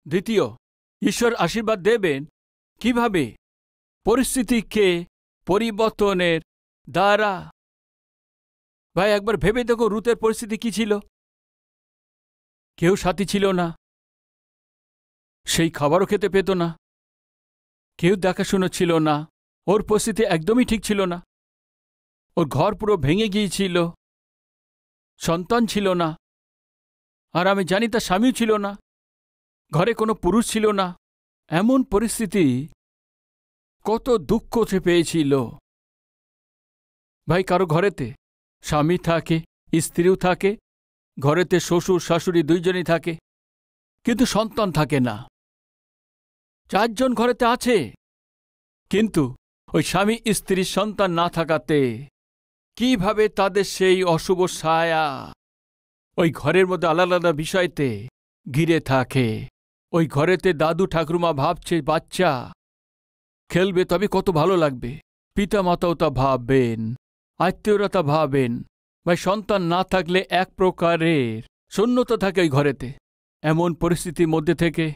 দ্বিতীয়, ঈশ্বর আশীর্বাদ দেবেন কিভাবে? পরিস্থিতিকে পরিবর্তনের দ্বারা। ভাই, একবার ভেবে দেখো রুতের পরিস্থিতি কি ছিল। কেউ সাথী ছিল না, সেই খাবারও খেতে পেত না, কেউ দেখাশুনো ছিল না, ওর পরিস্থিতি একদমই ঠিক ছিল না, ওর ঘর পুরো ভেঙে গিয়েছিল, সন্তান ছিল না, আর আমি জানি তার স্বামীও ছিল না, ঘরে কোনো পুরুষ ছিল না। এমন পরিস্থিতি, কত দুঃখ সে পেয়েছিল। ভাই, কারো ঘরেতে স্বামী থাকে, স্ত্রীও থাকে, ঘরেতে শ্বশুর শাশুড়ি দুইজনই থাকে, কিন্তু সন্তান থাকে না। 4 জন ঘরেতে আছে, কিন্তু ওই স্বামী স্ত্রীর সন্তান না থাকাতে কিভাবে তাদের সেই অশুভ ছায়া ওই ঘরের মধ্যে আলাদা আলাদা বিষয়তে ঘিরে থাকে। ওই ঘরেতে দাদু ঠাকুরমা ভাবছে বাচ্চা খেলবে, তবে কত ভালো লাগবে, পিতা মাতাও তা ভাববেন, আত্মীয়রা তা ভাবেন। ভাই, সন্তান না থাকলে এক প্রকারের শূন্যতা থাকে ওই ঘরেতে। এমন পরিস্থিতির মধ্যে থেকে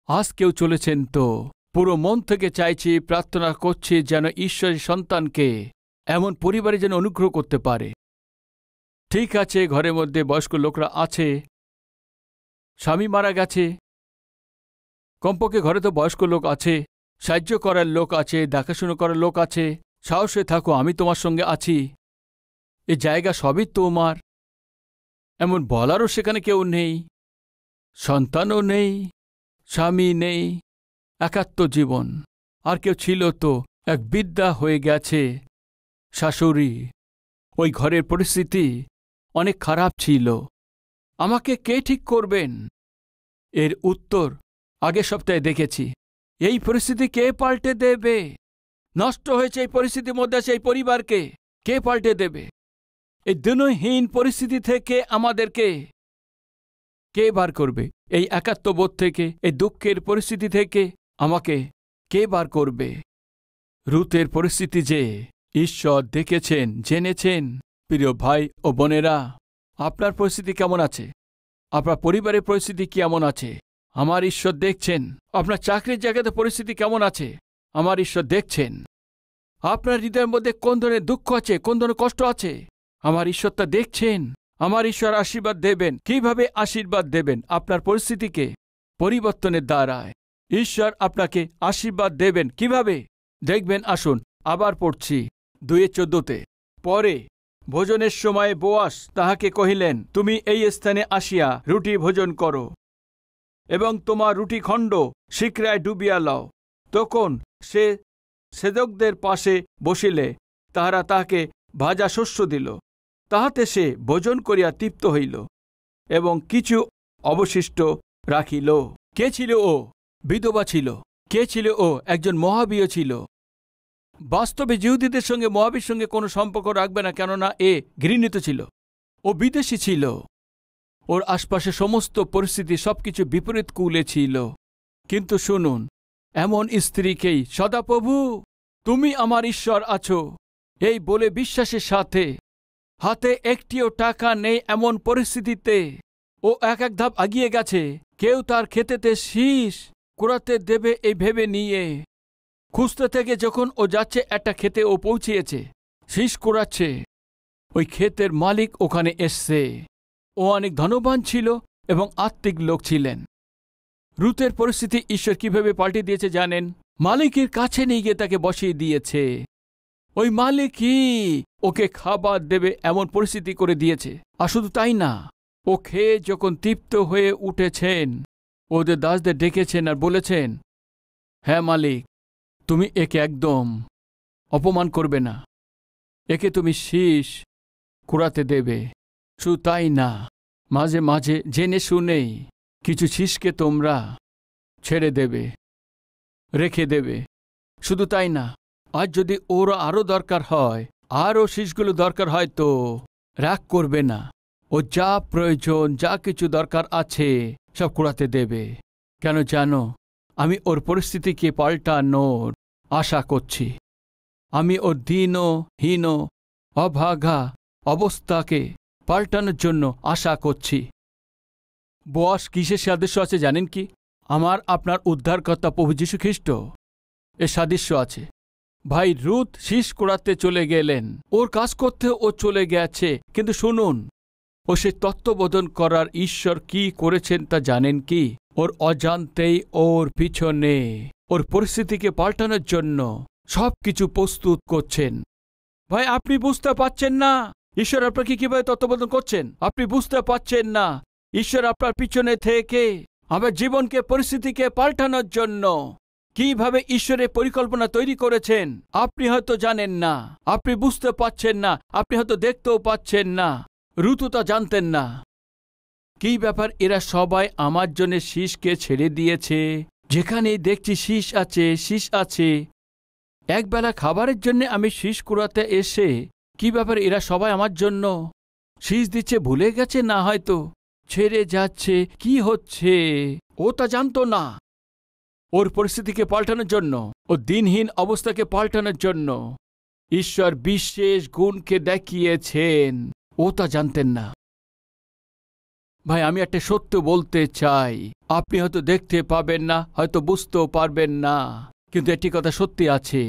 আজ কেউ চলেছেন তো পুরো মন থেকে চাইছি, প্রার্থনা করছি যেন ঈশ্বরের সন্তানকে এমন পরিবারে যেন অনুগ্রহ করতে পারে। ঠিক আছে, ঘরের মধ্যে বয়স্ক লোকরা আছে, স্বামী মারা গেছে, কমপক্ষে ঘরে তো বয়স্ক লোক আছে, সাহায্য করার লোক আছে, দেখাশুনো করার লোক আছে। সাহসে থাকো, আমি তোমার সঙ্গে আছি, এই জায়গা সবই তোমার। এমন বলারও সেখানে কেউ নেই, সন্তানও নেই, স্বামী নেই, একাত্ম জীবন। আর কেউ ছিল তো, এক বিদ্যা হয়ে গেছে শাশুড়ি। ওই ঘরের পরিস্থিতি অনেক খারাপ ছিল। আমাকে কে ঠিক করবেন? এর উত্তর আগের সপ্তাহে দেখেছি। এই পরিস্থিতি কে পাল্টে দেবে? নষ্ট হয়েছে এই পরিস্থিতির মধ্যে আছে এই পরিবারকে কে পাল্টে দেবে? এই দিনহীন পরিস্থিতি থেকে আমাদেরকে কে বার করবে? এই একাত্মবোধ থেকে, এই দুঃখের পরিস্থিতি থেকে আমাকে কে বার করবে? রুতের পরিস্থিতি যে ঈশ্বর দেখেছেন, জেনেছেন। প্রিয় ভাই ও বোনেরা, আপনার পরিস্থিতি কেমন আছে? আপনার পরিবারের পরিস্থিতি কেমন আছে? আমার ঈশ্বর দেখছেন। আপনার চাকরির জায়গাতে পরিস্থিতি কেমন আছে? আমার ঈশ্বর দেখছেন। আপনার হৃদয়ের মধ্যে কোন ধরনের দুঃখ আছে, কোন ধরনের কষ্ট আছে, আমার ঈশ্বর তা দেখছেন। আমার ঈশ্বর আশীর্বাদ দেবেন। কিভাবে আশীর্বাদ দেবেন? আপনার পরিস্থিতিকে পরিবর্তনের দ্বারায় ঈশ্বর আপনাকে আশীর্বাদ দেবেন। কিভাবে দেখবেন? আসুন আবার পড়ছি 2:14। পরে ভোজনের সময় বোয়াস তাহাকে কহিলেন, তুমি এই স্থানে আসিয়া রুটি ভোজন করো এবং তোমার রুটি খণ্ড শিকরায় ডুবিয়া লও। তখন সে সেদকদের পাশে বসিলে তাহারা তাহাকে ভাজা শস্য দিল। তাহাতে সে ভোজন করিয়া তৃপ্ত হইল এবং কিছু অবশিষ্ট রাখিল। কে ছিল ও? বিধবা ছিল। কে ছিল ও? একজন মোয়াবীয় ছিল। বাস্তবে জিহুদীদের সঙ্গে মোয়াবীর সঙ্গে কোনো সম্পর্ক রাখবে না, কেননা এ ঘৃণিত ছিল। ও বিদেশী ছিল। ওর আশপাশে সমস্ত পরিস্থিতি সবকিছু বিপরীত কূলে ছিল। কিন্তু শুনুন, এমন স্ত্রীকেই সদাপ্রভু তুমি আমার ঈশ্বর আছো এই বলে বিশ্বাসের সাথে, হাতে একটিও টাকা নেই এমন পরিস্থিতিতে ও এক এক ধাপ আগিয়ে গেছে। কেউ তার ক্ষেতেতে শীষ কুড়াতে দেবে এই ভেবে নিয়ে খুঁজতে থেকে যখন ও যাচ্ছে, একটা ক্ষেতে ও পৌঁছিয়েছে, শীষ কুড়াচ্ছে। ওই ক্ষেতের মালিক ওখানে এসছে। ও অনেক ধনবান ছিল এবং আত্মিক লোক ছিলেন। রুতের পরিস্থিতি ঈশ্বর কিভাবে পাল্টে দিয়েছে জানেন? মালিকের কাছে নিয়ে গিয়ে তাকে বসিয়ে দিয়েছে। ওই মালিকই ওকে খাবার দেবে এমন পরিস্থিতি করে দিয়েছে। আর শুধু তাই না, ও খেয়ে যখন তৃপ্ত হয়ে উঠেছেন, ওদের দাসদের ডেকেছেন আর বলেছেন, হ্যাঁ মালিক, তুমি একে একদম অপমান করবে না, একে তুমি শীষ কুড়াতে দেবে। শুধু তাই না, মাঝে মাঝে জেনে শুনেই কিছু শীষকে তোমরা ছেড়ে দেবে, রেখে দেবে। শুধু তাই না, আজ যদি ওর আরও দরকার হয়, আরও শীষগুলো দরকার হয়, তো রাগ করবে না। ও যা প্রয়োজন, যা কিছু দরকার আছে সব কুড়াতে দেবে। কেন জানো? আমি ওর পরিস্থিতিকে পাল্টানোর আশা করছি। আমি ওর দীনহীন অভাগা অবস্থাকে পাল্টানোর জন্য আশা করছি। বোয়াস কিসের সাদৃশ্য আছে জানেন কি? আমার আপনার উদ্ধারকর্তা প্রভু যীশু খ্রিস্ট এর সাদৃশ্য আছে। ভাই রুথ শীষ কুড়াতে চলে গেলেন, ওর কাজ করতে ও চলে গেছে, কিন্তু শুনুন, ও সে তত্ত্ববোধন করার ঈশ্বর কি করেছেন তা জানেন কি? ওর অজান্তেই ওর পিছনে ওর পরিস্থিতিকে পাল্টানোর জন্য সবকিছু প্রস্তুত করছেন। ভাই আপনি বুঝতে পারছেন না ঈশ্বর আপনাকে কিভাবে তত্ত্ববোধন করছেন। আপনি বুঝতে পারছেন না ঈশ্বর আপনার পিছনে থেকে আমার জীবনকে পরিস্থিতিকে পাল্টানোর জন্য কিভাবে ঈশ্বরের পরিকল্পনা তৈরি করেছেন। আপনি হয়তো জানেন না, আপনি বুঝতে পারছেন না, আপনি হয়তো দেখতেও পাচ্ছেন না। রুতু তা জানতেন না। কি ব্যাপার, এরা সবাই আমার জন্য শীষকে ছেড়ে দিয়েছে। যেখানেই দেখছি শীষ আছে, শীষ আছে। একবেলা খাবারের জন্য আমি শীষ কুড়াতে এসে কি ব্যাপার, এরা সবাই আমার জন্য শীষ দিচ্ছে, ভুলে গেছে না হয়তো ছেড়ে যাচ্ছে। কি হচ্ছে ও তা জানতো না। ওর পরিস্থিতিকে পাল্টানোর জন্য, ও দিনহীন অবস্থাকে পাল্টানোর জন্য ঈশ্বর বিশেষ গুণকে দেখিয়েছেন, ও তা জানতেন না। ভাই আমি একটা সত্য বলতে চাই, আপনি হয়তো দেখতে পাবেন না, হয়তো বুঝতেও পারবেন না, কিন্তু একটি কথা সত্যি আছে।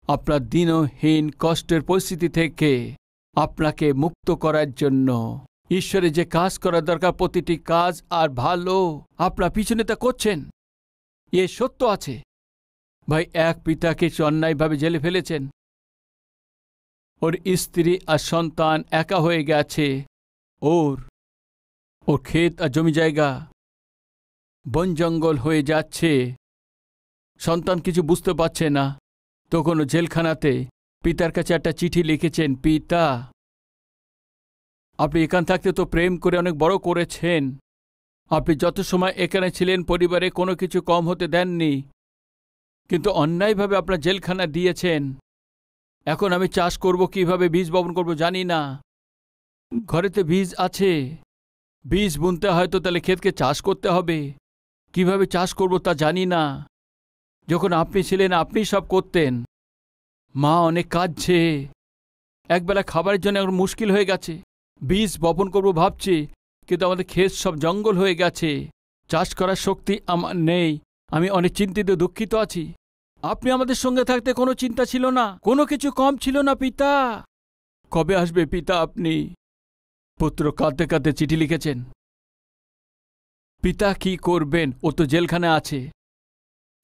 আপনার দিনহীন কষ্টের পরিস্থিতি থেকে আপনাকে মুক্ত করার জন্য ঈশ্বরের যে কাজ করা দরকার, প্রতিটি কাজ আর ভালো আপনার পিছনে তা করছেন। এ সত্য আছে। ভাই এক পিতাকে অন্যায়ভাবে জেলে ফেলেছেন, ওর স্ত্রী আর সন্তান একা হয়ে গেছে, ওর ক্ষেত আর জমি জায়গা বন জঙ্গল হয়ে যাচ্ছে, সন্তান কিছু বুঝতে পারছে না। তখন ও জেলখানাতে পিতার কাছে একটা চিঠি লিখেছেন, পিতা আপনি এখান থাকতে তো প্রেম করে অনেক বড় করেছেন, আপনি যত সময় এখানে ছিলেন পরিবারে কোনো কিছু কম হতে দেননি, কিন্তু অন্যায়ভাবে আপনার জেলখানা দিয়েছেন। এখন আমি চাষ করব কিভাবে, বীজ বপন করব জানি না। ঘরেতে বীজ আছে, বীজ বুনতে হয়তো তাহলে ক্ষেতকে চাষ করতে হবে, কিভাবে চাষ করব তা জানি না। যখন আপনি ছিলেন আপনি সব করতেন। মা অনেক কাঁদছে, একবেলা খাবারের জন্য এখন মুশকিল হয়ে গেছে। বীজ বপন করব ভাবছি, কিন্তু আমাদের ক্ষেত সব জঙ্গল হয়ে গেছে, চাষ করার শক্তি আমার নেই। আমি অনেক চিন্তিত, দুঃখিত আছি। আপনি আমাদের সঙ্গে থাকতে কোনো চিন্তা ছিল না, কোনো কিছু কম ছিল না। পিতা কবে আসবে পিতা আপনি? পুত্র কাঁদতে কাঁদতে চিঠি লিখেছেন। পিতা কি করবেন, ও তো জেলখানে আছে,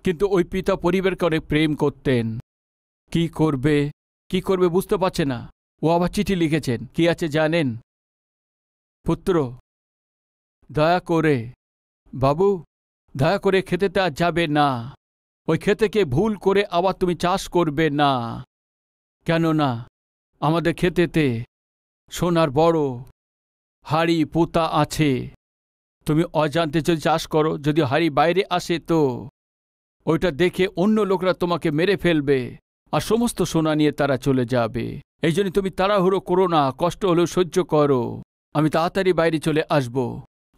কিন্তু ওই পিতা পরিবারকে অনেক প্রেম করতেন। কি করবে বুঝতে পারছে না। ও আবার চিঠি লিখেছেন, কি আছে জানেন? পুত্র দয়া করে, বাবু দয়া করে খেতেতে আর যাবে না, ওই খেতেকে ভুল করে আবার তুমি চাষ করবে না, কেননা আমাদের খেতেতে সোনার বড় হাড়ি পোতা আছে। তুমি অজান্তে যদি চাষ করো, যদি হাড়ি বাইরে আসে তো ওইটা দেখে অন্য লোকরা তোমাকে মেরে ফেলবে, আর সমস্ত সোনা নিয়ে তারা চলে যাবে। এই জন্য তুমি তাড়াহুড়ো করো না, কষ্ট হলেও সহ্য করো, আমি তাড়াতাড়ি বাইরে চলে আসব।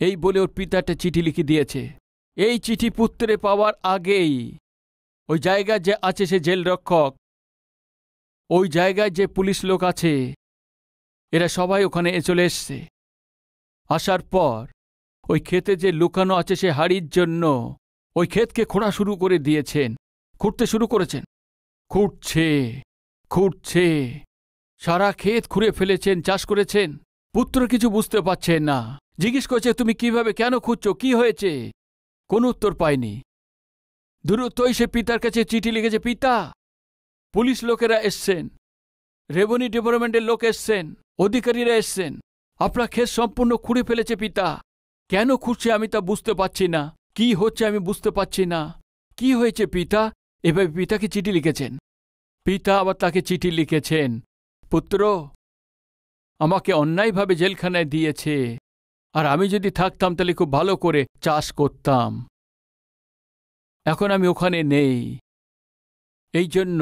এই বলে ওর পিতা একটা চিঠি লিখে দিয়েছে। এই চিঠি পুত্রে পাওয়ার আগেই ওই জায়গায় যে আছে সে জেল রক্ষক, ওই জায়গায় যে পুলিশ লোক আছে, এরা সবাই ওখানে চলে এসছে। আসার পর ওই ক্ষেতে যে লুকানো আছে সে হাড়ির জন্য ওই ক্ষেতকে খোঁড়া শুরু করে দিয়েছেন, খুঁড়তে শুরু করেছেন। খুঁড়ছে সারা ক্ষেত খুঁড়ে ফেলেছেন, চাষ করেছেন। পুত্র কিছু বুঝতে পারছে না, জিজ্ঞেস করছে তুমি কিভাবে, কেন খুঁজছো, কি হয়েছে? কোনো উত্তর পায়নি। দ্রুতই সে পিতার কাছে চিঠি লিখেছে, পিতা পুলিশ লোকেরা এসছেন, রেভিনিউ ডিপার্টমেন্টের লোক এসছেন, অধিকারীরা এসছেন, আপনার ক্ষেত সম্পূর্ণ খুঁড়ে ফেলেছে পিতা। কেন খুঁজছে আমি তা বুঝতে পারছি না, কি হচ্ছে আমি বুঝতে পারছি না, কি হয়েছে পিতা? এভাবে পিতাকে চিঠি লিখেছেন। পিতা আবার তাকে চিঠি লিখেছেন, পুত্র আমাকে অন্যায়ভাবে জেলখানায় দিয়েছে, আর আমি যদি থাকতাম তাহলে খুব ভালো করে চাষ করতাম। এখন আমি ওখানে নেই, এই জন্য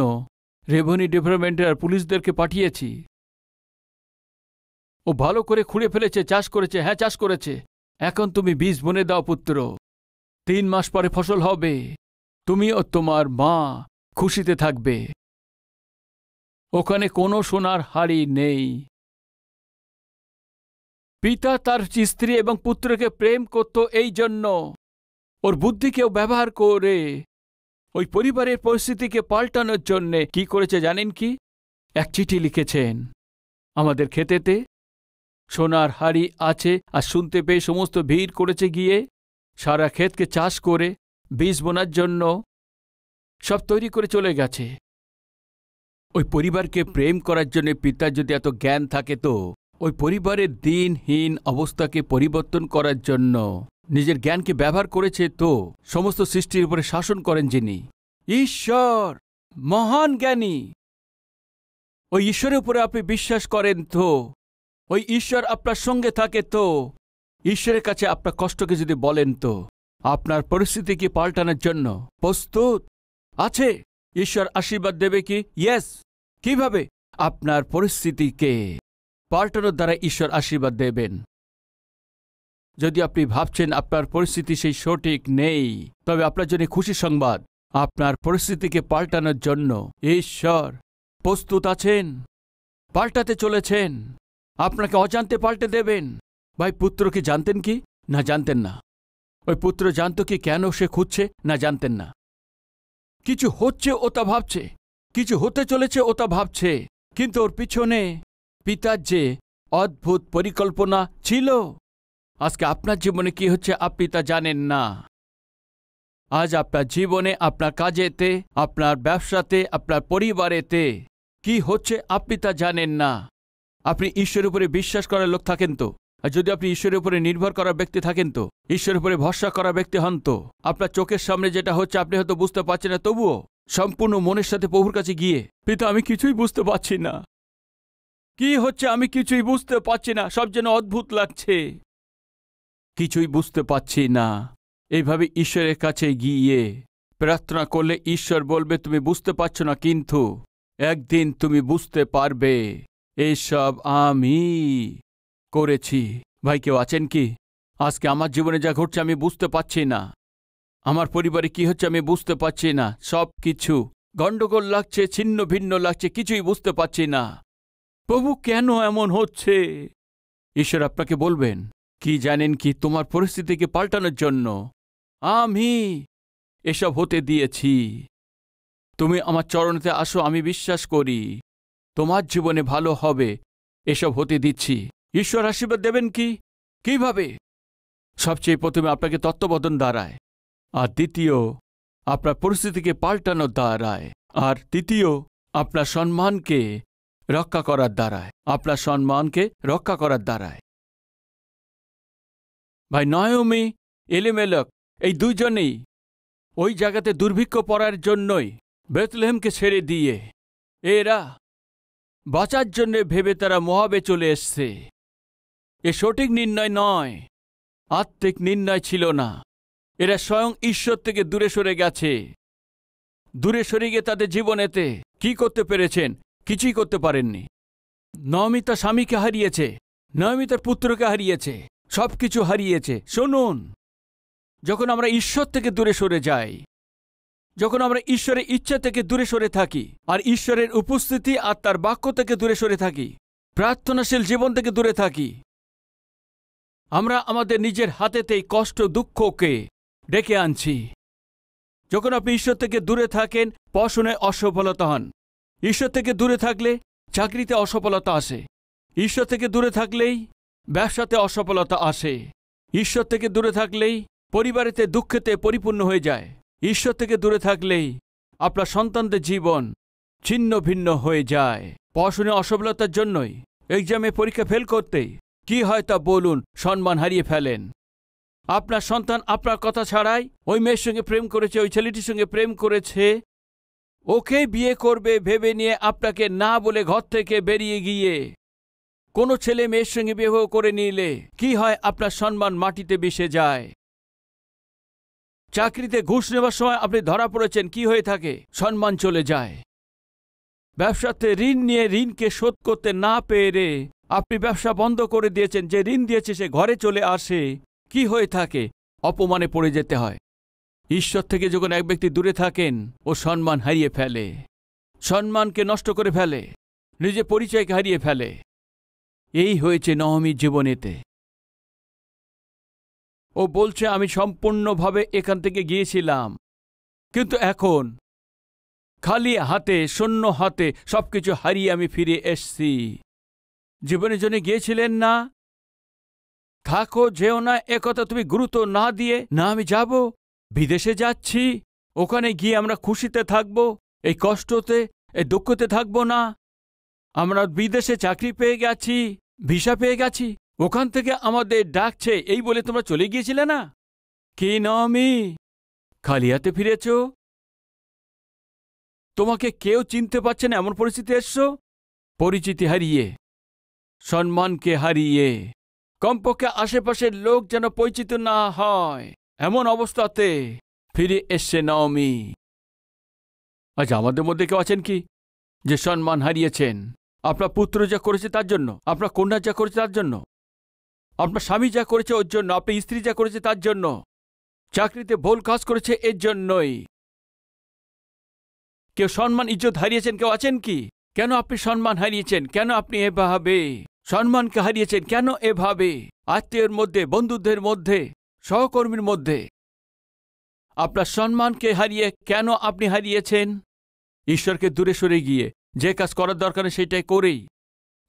রেভিনিউ ডিপার্টমেন্টের আর পুলিশদেরকে পাঠিয়েছি। ও ভালো করে খুঁড়ে ফেলেছে, চাষ করেছে, হ্যাঁ চাষ করেছে। এখন তুমি বীজ বুনে দাও পুত্র, 3 মাস পরে ফসল হবে, তুমি ও তোমার মা খুশিতে থাকবে। ওখানে কোনো সোনার হাড়ি নেই। পিতা তার স্ত্রী এবং পুত্রকে প্রেম করত, এই জন্য ওর বুদ্ধিকেও ব্যবহার করে ওই পরিবারের পরিস্থিতিকে পাল্টানোর জন্যে কি করেছে জানেন কি? এক চিঠি লিখেছেন, আমাদের ক্ষেতেতে সোনার হাড়ি আছে, আর শুনতে পেয়ে সমস্ত ভিড় করেছে গিয়ে সারা ক্ষেতকে চাষ করে বীজ বোনার জন্য সব তৈরি করে চলে গেছে। ওই পরিবারকে প্রেম করার জন্য পিতার যদি এত জ্ঞান থাকে, তো ওই পরিবারের দিনহীন অবস্থাকে পরিবর্তন করার জন্য নিজের জ্ঞানকে ব্যবহার করেছে। তো সমস্ত সৃষ্টির উপরে শাসন করেন যিনি ঈশ্বর, মহান জ্ঞানী, ওই ঈশ্বরের উপরে আপনি বিশ্বাস করেন, তো ওই ঈশ্বর আপনার সঙ্গে থাকে, তো ঈশ্বরের কাছে আপনার কষ্টকে যদি বলেন, তো আপনার পরিস্থিতিকে পাল্টানোর জন্য প্রস্তুত আছে। ঈশ্বর আশীর্বাদ দেবে কি? ইয়েস। কিভাবে? আপনার পরিস্থিতিকে পাল্টানোর দ্বারা ঈশ্বর আশীর্বাদ দেবেন। যদি আপনি ভাবছেন আপনার পরিস্থিতি সেই সঠিক নেই, তবে আপনার জন্য খুশি সংবাদ, আপনার পরিস্থিতিকে পাল্টানোর জন্য ঈশ্বর প্রস্তুত আছেন, পাল্টাতে চলেছেন, আপনাকে অজান্তে পাল্টে দেবেন। ভাই, পুত্রকে জানতেন কি? না, জানতেন না। ওই পুত্র জানত কি কেন সে খুঁজছে? না, জানতেন না। কিছু হচ্ছে ও তা ভাবছে, কিছু হতে চলেছে ও তা ভাবছে, কিন্তু ওর পিছনে পিতার যে অদ্ভুত পরিকল্পনা ছিল। আজকে আপনার জীবনে কি হচ্ছে আপনি তা জানেন না। আজ আপনার জীবনে, আপনার কাজেতে, আপনার ব্যবসাতে, আপনার পরিবারেতে কি হচ্ছে আপনি তা জানেন না। আপনি ঈশ্বরের উপরে বিশ্বাস করার লোক থাকেন তো, আর যদি আপনি ঈশ্বরের উপরে নির্ভর করার ব্যক্তি থাকেন, তো ঈশ্বরের উপরে ভরসা করার ব্যক্তি হন, তো আপনার চোখের সামনে যেটা হচ্ছে আপনি হয়তো বুঝতে পারছেন না, তবুও সম্পূর্ণ মনের সাথে প্রভুর কাছে গিয়ে, পিতা আমি কিছুই বুঝতে পারছি না, কি হচ্ছে আমি কিছুই বুঝতে পারছি না, সব যেন অদ্ভুত লাগছে, কিছুই বুঝতে পারছি না। এইভাবে ঈশ্বরের কাছে গিয়ে প্রার্থনা করলে ঈশ্বর বলবে তুমি বুঝতে পারছো না, কিন্তু একদিন তুমি বুঝতে পারবে এইসব আমি করেছি। ভাই, কেউ আছেন কি? আজকে আমার জীবনে যা ঘটছে আমি বুঝতে পারছি না, আমার পরিবারে কি হচ্ছে আমি বুঝতে পারছি না, সব কিছু গণ্ডগোল লাগছে, ছিন্ন ভিন্ন লাগছে, কিছুই বুঝতে পারছি না। প্রভু কেন এমন হচ্ছে? ঈশ্বর আপনাকে বলবেন কি জানেন কি? তোমার পরিস্থিতিকে পাল্টানোর জন্য আমি এসব হতে দিয়েছি। তুমি আমার চরণেতে আসো, আমি বিশ্বাস করি তোমার জীবনে ভালো হবে, এসব হতে দিচ্ছি। ঈশ্বর আশীর্বাদ দেবেন কি? কিভাবে? সবচেয়ে প্রথমে আপনাকে তত্ত্ববোধন দ্বারায়, আর দ্বিতীয় আপনার পরিস্থিতিকে পাল্টানোর দ্বারায়, আর তৃতীয় আপনার সম্মানকে রক্ষা করার দ্বারায়, আপনার সম্মানকে রক্ষা করার দ্বারায়। ভাই, নয়মি, এলিমেলক, এই দুইজনেই ওই জায়গাতে দুর্ভিক্ষ পড়ার জন্যই বেথলেহেমকে ছেড়ে দিয়ে এরা বাঁচার জন্য ভেবে তারা মোয়াবে চলে এসছে। এ সঠিক নির্ণয় নয়, আত্মিক নির্ণয় ছিল না। এরা স্বয়ং ঈশ্বর থেকে দূরে সরে গেছে। দূরে সরে গিয়ে তাদের জীবনেতে কি করতে পেরেছেন? কিছুই করতে পারেননি। নয়মি তার স্বামীকে হারিয়েছে, নয়মি তার পুত্রকে হারিয়েছে, সব কিছু হারিয়েছে। শুনুন, যখন আমরা ঈশ্বর থেকে দূরে সরে যাই, যখন আমরা ঈশ্বরের ইচ্ছা থেকে দূরে সরে থাকি, আর ঈশ্বরের উপস্থিতি আর তার বাক্য থেকে দূরে সরে থাকি, প্রার্থনাশীল জীবন থেকে দূরে থাকি, আমরা আমাদের নিজের হাতেতেই কষ্ট দুঃখকে ডেকে আনছি। যখন আপনি ঈশ্বর থেকে দূরে থাকেন, পড়াশোনায় অসফলতা হন। ঈশ্বর থেকে দূরে থাকলে চাকরিতে অসফলতা আসে। ঈশ্বর থেকে দূরে থাকলেই ব্যবসাতে অসফলতা আসে। ঈশ্বর থেকে দূরে থাকলেই পরিবারেতে দুঃখেতে পরিপূর্ণ হয়ে যায়। ঈশ্বর থেকে দূরে থাকলেই আপনার সন্তানদের জীবন ছিন্ন ভিন্ন হয়ে যায়। পড়াশোনায় অসফলতার জন্যই, এক্সামে পরীক্ষা ফেল করতেই কি হয় তা বলুন, সম্মান হারিয়ে ফেলেন। আপনার সন্তান আপনার কথা ছাড়াই ওই মেয়ের সঙ্গে প্রেম করেছে, ওই ছেলেটির সঙ্গে প্রেম করেছে, ওকে বিয়ে করবে ভেবে নিয়ে আপনাকে না বলে ঘর থেকে বেরিয়ে গিয়ে কোনো ছেলে মেয়ের সঙ্গে বিবাহ করে নিলে কি হয়? আপনার সম্মান মাটিতে মিশে যায়। চাকরিতে ঘুষ নেবার সময় আপনি ধরা পড়েছেন, কি হয়ে থাকে? সম্মান চলে যায়। ব্যবসাতে ঋণ নিয়ে ঋণকে শোধ করতে না পেরে আপনি ব্যবসা বন্ধ করে দিয়েছেন, যে ঋণ দিয়েছে সে ঘরে চলে আসে, কি হয়ে থাকে? অপমানে পড়ে যেতে হয়। ঈশ্বর থেকে যখন এক ব্যক্তি দূরে থাকেন, ও সম্মান হারিয়ে ফেলে, সম্মানকে নষ্ট করে ফেলে, নিজের পরিচয়কে হারিয়ে ফেলে। এই হয়েছে নহমীর জীবনেতে। ও ও বলছে আমি সম্পূর্ণভাবে এখান থেকে গিয়েছিলাম, কিন্তু এখন খালি হাতে, শূন্য হাতে সবকিছু হারিয়ে আমি ফিরে এসছি। জীবনের জন্য গিয়েছিলেন না? থাকো, যেও না, একথা তুমি গুরুত্ব না দিয়ে, না আমি যাব, বিদেশে যাচ্ছি, ওখানে গিয়ে আমরা খুশিতে থাকব, এই কষ্টতে, এই দুঃখতে থাকব না। আমরা বিদেশে চাকরি পেয়ে গেছি, ভিসা পেয়ে গেছি, ওখান থেকে আমাদের ডাকছে, এই বলে তোমরা চলে গিয়েছিলে না? কি নাওমি, খালি হাতে ফিরেছ? তোমাকে কেউ চিনতে পারছে না এমন পরিস্থিতি এসছো? পরিচিতি হারিয়ে, সম্মানকে হারিয়ে, কমপক্ষে আশেপাশের লোক যেন পরিচিত না হয় এমন অবস্থাতে ফিরে এসছে নাওমি। আজ আমাদের মধ্যে কেউ আছেন কি যে সম্মান হারিয়েছেন? আপনার পুত্র যা করেছে তার জন্য, আপনার কন্যা যা করেছে তার জন্য, আপনার স্বামী যা করেছে ওর জন্য, আপনার স্ত্রী যা করেছে তার জন্য, চাকরিতে ভুল কাজ করেছে এর জন্যই। কেউ সম্মান ইজ্জত হারিয়েছেন কেউ আছেন কি? কেন আপনি সম্মান হারিয়েছেন? কেন আপনি এভাবে সম্মানকে হারিয়েছেন? কেন এভাবে আত্মীয়ের মধ্যে, বন্ধুদের মধ্যে, সহকর্মীর মধ্যে আপনার সম্মানকে হারিয়ে কেন আপনি হারিয়েছেন? ঈশ্বরকে দূরে সরে গিয়ে যে কাজ করার দরকার সেটাই করেই,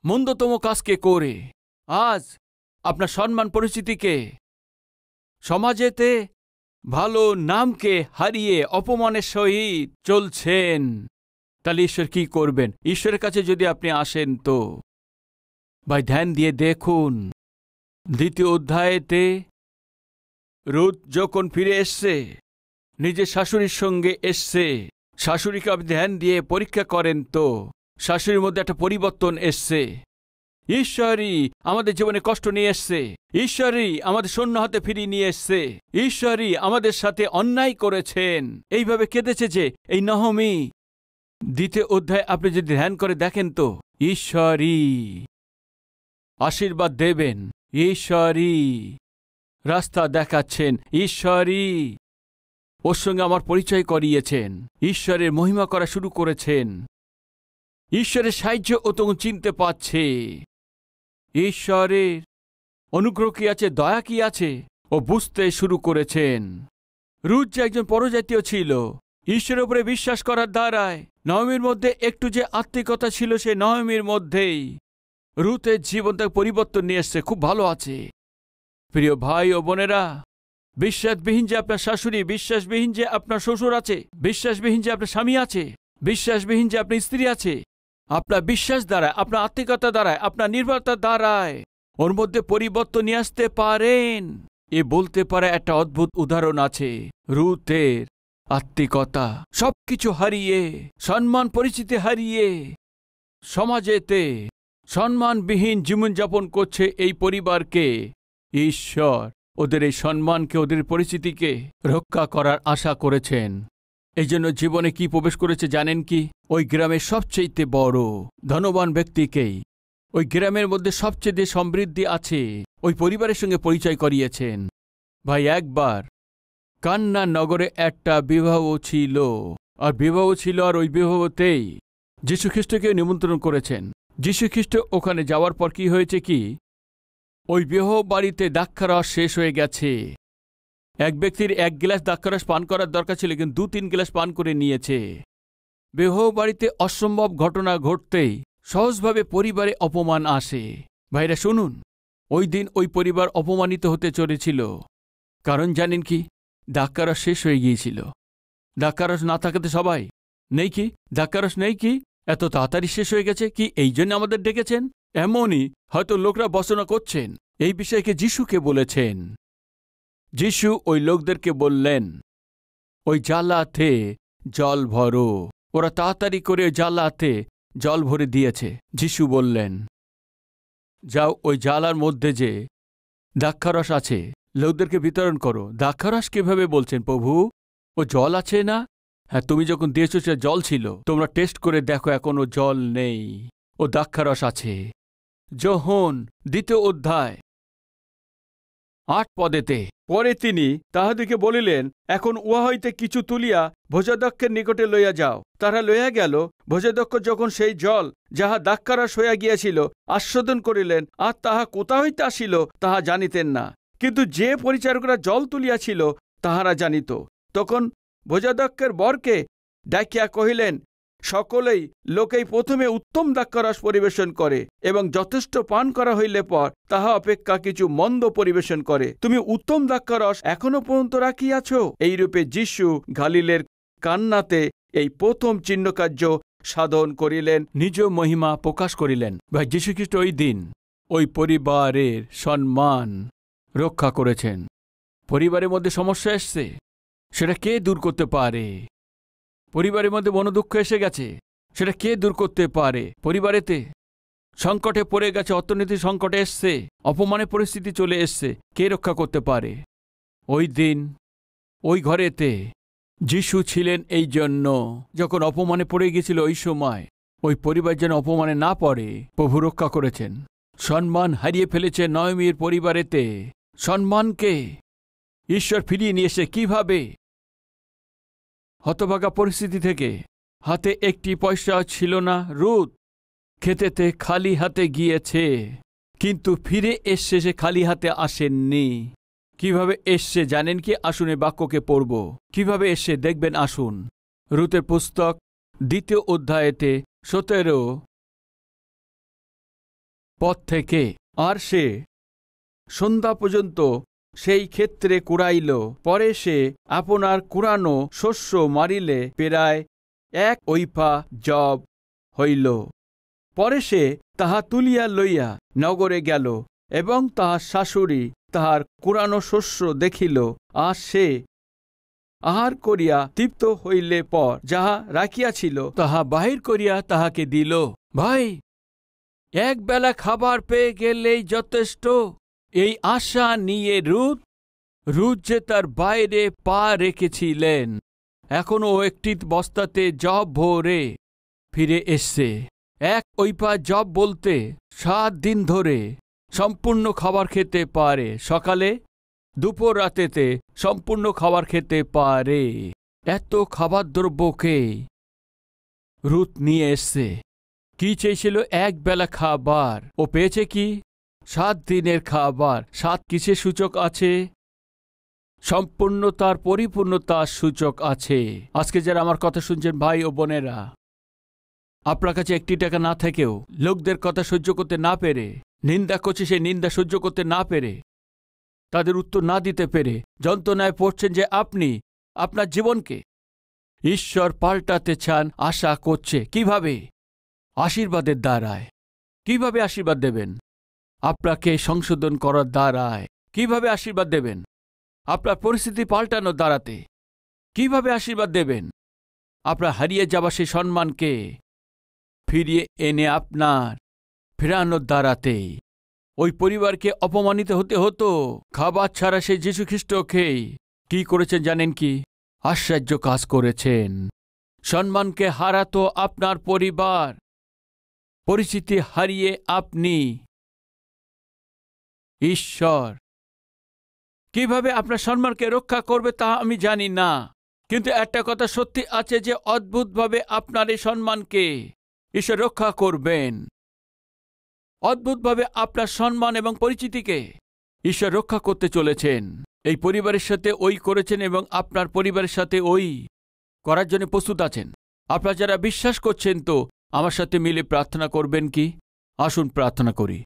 মন্দতম কাজকে করে আজ আপনার সম্মান পরিচিতিকে, সমাজেতে ভালো নামকে হারিয়ে অপমানের সহিত চলছেন। তাহলে ঈশ্বর কি করবেন? ঈশ্বরের কাছে যদি আপনি আসেন তো ভাই ধ্যান দিয়ে দেখুন, 2 অধ্যায়েতে রুথ যখন ফিরে এসছে, নিজের শাশুড়ির সঙ্গে এসছে, শাশুড়িকে আপনি ধ্যান দিয়ে পরীক্ষা করেন তো শাশুড়ির মধ্যে একটা পরিবর্তন এসছে। ঈশ্বরই আমাদের জীবনে কষ্ট নিয়ে এসছে, ঈশ্বরই আমাদের শূন্য হাতে ফিরিয়ে নিয়ে এসছে, ঈশ্বরই আমাদের সাথে অন্যায় করেছেন। এইভাবে কেঁদেছে যে এই নাহমি। 2 অধ্যায় আপনি যদি ধ্যান করে দেখেন তো ঈশ্বরই আশীর্বাদ দেবেন, ঈশ্বরই রাস্তা দেখাচ্ছেন, ঈশ্বরই ওর সঙ্গে আমার পরিচয় করিয়েছেন, ঈশ্বরের মহিমা করা শুরু করেছেন, ঈশ্বরের সাহায্য ও তখন চিনতে পারছে, ঈশ্বরের অনুগ্রহ কি আছে, দয়া কি আছে ও বুঝতে শুরু করেছেন। রুথ যে একজন পরজাতীয় ছিল, ঈশ্বরের উপরে বিশ্বাস করার দ্বারায় নাহমির মধ্যে একটু যে আত্মিকতা ছিল, সে নাহমির মধ্যেই রুথের জীবনটা পরিবর্তন নিয়ে এসছে। খুব ভালো আছে প্রিয় ভাই ও বোনেরা। বিশ্বাসবিহীন যে আপনার শাশুড়ি, বিশ্বাসবিহীন যে আপনার শ্বশুর আছে, বিশ্বাসবিহীন যে আপনার স্বামী আছে, বিশ্বাসবিহীন যে আপনার স্ত্রী আছে, আপনার বিশ্বাস দ্বারায়, আপনার আত্মিকতা দ্বারায়, আপনার নির্ভরতার দ্বারায় ওর মধ্যে পরিবর্তন নিয়ে আসতে পারেন। এ বলতে পারে একটা অদ্ভুত উদাহরণ আছে রুথের আত্মিকতা সবকিছু হারিয়ে, সম্মান পরিচিতি হারিয়ে সমাজেতে সম্মানবিহীন জীবনযাপন করছে এই পরিবারকে ঈশ্বর ওদের এই সম্মানকে, ওদের পরিচিতিকে রক্ষা করার আশা করেছেন। এই জন্য জীবনে কি প্রবেশ করেছে জানেন কি? ওই গ্রামের সবচেয়ে বড় ধনবান ব্যক্তিকেই, ওই গ্রামের মধ্যে সবচেয়ে সমৃদ্ধি আছে ওই পরিবারের সঙ্গে পরিচয় করিয়েছেন। ভাই একবার কান্না নগরে একটা বিবাহ ছিল, আর ওই বিবাহতেই যীশুখ্রিস্টকে নিমন্ত্রণ করেছেন। যীশুখ্রিস্ট ওখানে যাওয়ার পর কি হয়েছে কি, ওই বিবাহ বাড়িতে দ্রাক্ষারস শেষ হয়ে গেছে। এক ব্যক্তির 1 গ্লাস দ্রাক্ষারস পান করার দরকার ছিল, কিন্তু 2-3 গ্লাস পান করে নিয়েছে। বিবাহ বাড়িতে অসম্ভব ঘটনা ঘটতেই সহজভাবে পরিবারে অপমান আসে। ভাইরা শুনুন, ওই দিন ওই পরিবার অপমানিত হতে চলেছিল। কারণ জানেন কি? দ্রাক্ষারস শেষ হয়ে গিয়েছিল। দ্রাক্ষারস না থাকাতে সবাই নেই কি, দ্রাক্ষারস নেই কি, এত তাড়াতাড়ি শেষ হয়ে গেছে কি, এই জন্য আমাদের ডেকেছেন? এমনই হয়তো লোকরা বচনা করছেন, এই বিষয়কে যিশুকে বলেছেন। যিশু ওই লোকদেরকে বললেন, ওই জালাতে জল ভরো। ওরা তাড়াতাড়ি করে জালাতে জল ভরে দিয়েছে। যিশু বললেন, যাও ওই জালার মধ্যে যে দ্রাক্ষারস আছে লোকদেরকে বিতরণ করো। দ্রাক্ষারস কিভাবে বলছেন প্রভু? ও জল আছে না? হ্যাঁ, তুমি যখন দিয়েছ সে জল ছিল, তোমরা টেস্ট করে দেখো, এখনো জল নেই, ও দ্রাক্ষারস আছে। যোহন 2 অধ্যায় 8 পদেতে, পরে তিনি তাহাদিকে বলিলেন, এখন উহা হইতে কিছু তুলিয়া ভোজদক্ষের নিকটে লইয়া যাও। তারা লইয়া গেল। ভোজদক্ষ যখন সেই জল যাহা দ্রাক্ষারস হইয়া গিয়াছিল আস্বাদন করিলেন, আর তাহা কোথা হইতে আসিল তাহা জানিতেন না, কিন্তু যে পরিচারকরা জল তুলিয়াছিল তাহারা জানিত। তখন ভোজাধ্যক্ষের বরকে ডাকিয়া কহিলেন, সকলেই লোকেই প্রথমে উত্তম দ্রাক্ষারস পরিবেশন করে এবং যথেষ্ট পান করা হইলে পর তাহা অপেক্ষা কিছু মন্দ পরিবেশন করে। তুমি উত্তম দ্রাক্ষারস এখনো পর্যন্ত রাখিয়াছ। এইরূপে যীশু গালিলের কান্নাতে এই প্রথম চিহ্নকার্য সাধন করিলেন, নিজ মহিমা প্রকাশ করিলেন। ভাই, যীশুখ্রিস্ট ওই দিন ওই পরিবারের সম্মান রক্ষা করেছেন। পরিবারের মধ্যে সমস্যা এসছে, সেটা কে দূর করতে পারে? পরিবারের মধ্যে মনোদুঃখ এসে গেছে, সেটা কে দূর করতে পারে? পরিবারেতে সংকটে পড়ে গেছে, অর্থনীতির সংকটে এসছে, অপমানের পরিস্থিতি চলে এসছে, কে রক্ষা করতে পারে? ওই দিন ওই ঘরেতে যিশু ছিলেন। এই জন্য যখন অপমানে পড়ে গিয়েছিল ওই সময় ওই পরিবার যেন অপমানে না পড়ে প্রভু রক্ষা করেছেন। সম্মান হারিয়ে ফেলেছে নয়মির পরিবারেতে, সম্মানকে ঈশ্বর ফিরিয়ে নিয়ে এসে কিভাবে? হতভাগা পরিস্থিতি থেকে, হাতে একটি পয়সা ছিল না, রুথ খেতেতে খালি হাতে গিয়েছে, কিন্তু ফিরে এসছে সে খালি হাতে আসেননি। কিভাবে এসছে জানেন কি? আসুন এই বাক্যকে পড়ব। কিভাবে এসছে দেখবেন, আসুন। রুথের পুস্তক 2 অধ্যায়েতে 17 পদ থেকে। আর সে সন্ধ্যা পর্যন্ত সেই ক্ষেত্রে কুড়াইল, পরে সে আপনার কুড়ানো শস্য মারিলে প্রায় 1 ওইফা জব হইল। পরে সে তাহা তুলিয়া লইয়া নগরে গেল এবং তাহার শাশুড়ি তাহার কুড়ানো শস্য দেখিল, আর সে আহার করিয়া তৃপ্ত হইলে পর যাহা রাখিয়াছিল তাহা বাহির করিয়া তাহাকে দিল। ভাই, এক বেলা খাবার পেয়ে গেলেই যথেষ্ট, এই আশা নিয়ে রুথ যে তার বাইরে পা রেখেছিলেন, এখনও একটি বস্তাতে জব ভরে ফিরে এসছে। 1 ওইফা জব বলতে 7 দিন ধরে সম্পূর্ণ খাবার খেতে পারে, সকালে দুপুর রাতেতে সম্পূর্ণ খাবার খেতে পারে। এত খাবার দ্রব্যকে রুথ নিয়ে এসছে। কি চেয়েছিল? 1 বেলা খাবার। ও পেয়েছে কি? 7 দিনের খাবার। 7 কিসের সূচক আছে? সম্পূর্ণতার, পরিপূর্ণতার সূচক আছে। আজকে যারা আমার কথা শুনছেন ভাই ও বোনেরা, আপনার কাছে 1 টাকা না থেকেও লোকদের কথা সহ্য করতে না পেরে, নিন্দা করছে, সেই নিন্দা সহ্য করতে না পেরে, তাদের উত্তর না দিতে পেরে যন্ত্রণায় পড়ছেন, যে আপনি আপনার জীবনকে ঈশ্বর পাল্টাতে চান, আশা করছে। কিভাবে? আশীর্বাদের দ্বারায়। কিভাবে আশীর্বাদ দেবেন? আপনাকে সংশোধন করার দ্বারায়। কিভাবে আশীর্বাদ দেবেন? আপনার পরিস্থিতি পাল্টানোর দ্বারাতে। কিভাবে আশীর্বাদ দেবেন? আপনার হারিয়ে যাওয়া সেই সম্মানকে ফিরিয়ে এনে আপনার ফেরানোর দ্বারাতেই। ওই পরিবারকে অপমানিত হতে হতো, খাবার ছাড়া সেই যীশুখ্রিস্টকে কি করেছেন জানেন কি? আশ্চর্য কাজ করেছেন। সম্মানকে হারাতো আপনার পরিবার, পরিচিতি হারিয়ে আপনি। ঈশ্বর কিভাবে আপনার সম্মানকে রক্ষা করবে তা আমি জানি না, কিন্তু একটা কথা সত্যি আছে যে অদ্ভুতভাবে আপনার এই সম্মানকে ঈশ্বর রক্ষা করবেন। অদ্ভুতভাবে আপনার সম্মান এবং পরিচিতিকে ঈশ্বর রক্ষা করতে চলেছেন। এই পরিবারের সাথে ওই করেছেন এবং আপনার পরিবারের সাথে ওই করার জন্য প্রস্তুত আছেন। আপনারা যারা বিশ্বাস করছেন তো আমার সাথে মিলে প্রার্থনা করবেন কি? আসুন প্রার্থনা করি।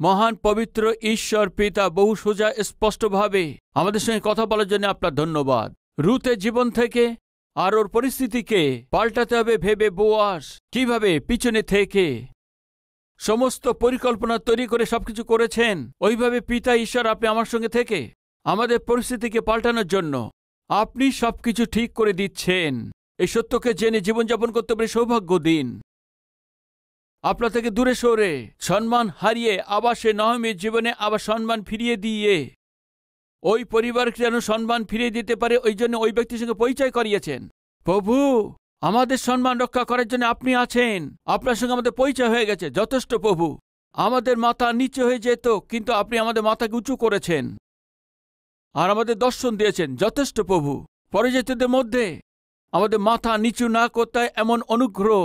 মহান পবিত্র ঈশ্বর পিতা, বহু সোজা স্পষ্টভাবে আমাদের সঙ্গে কথা বলার জন্য আপনার ধন্যবাদ। রুথের জীবন থেকে আর ওর পরিস্থিতিকে পাল্টাতে হবে ভেবে বোয়াস কিভাবে পিছনে থেকে সমস্ত পরিকল্পনা তৈরি করে সবকিছু করেছেন, ওইভাবে পিতা ঈশ্বর আপনি আমার সঙ্গে থেকে আমাদের পরিস্থিতিকে পাল্টানোর জন্য আপনি সবকিছু ঠিক করে দিচ্ছেন। এই সত্যকে জেনে জীবনযাপন করতে পারে সৌভাগ্য দিন। আপনার থেকে দূরে সরে সম্মান হারিয়ে আবার সে নহমীর জীবনে আবার সম্মান ফিরিয়ে দিয়ে ওই পরিবারকে যেন সম্মান ফিরিয়ে দিতে পারে, ওই জন্য ওই ব্যক্তির সঙ্গে পরিচয় করিয়েছেন। প্রভু, আমাদের সম্মান রক্ষা করার জন্য আপনি আছেন। আপনার সঙ্গে আমাদের পরিচয় হয়ে গেছে, যথেষ্ট প্রভু। আমাদের মাথা নিচু হয়ে যেত, কিন্তু আপনি আমাদের মাথাকে উঁচু করেছেন আর আমাদের দর্শন দিয়েছেন, যথেষ্ট প্রভু। পরিচিতদের মধ্যে আমাদের মাথা নিচু না করতে এমন অনুগ্রহ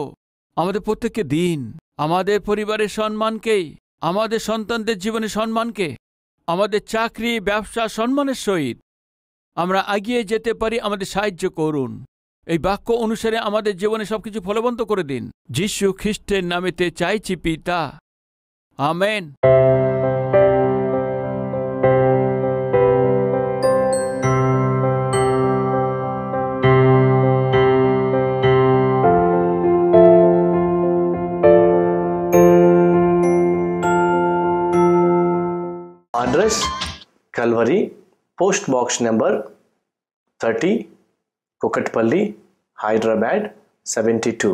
আমাদের প্রত্যেককে দিন। আমাদের পরিবারের সম্মানকে, আমাদের সন্তানদের জীবনে সম্মানকে, আমাদের চাকরি ব্যবসা সম্মানের সহিত আমরা এগিয়ে যেতে পারি। আমাদের সাহায্য করুন। এই বাক্য অনুসারে আমাদের জীবনে সবকিছু ফলবন্ত করে দিন। যীশু খ্রিস্টের নামেতে চাইছি পিতা, amen. Address Calvary, Post Box number 30, Kukatpalli, Hyderabad 72.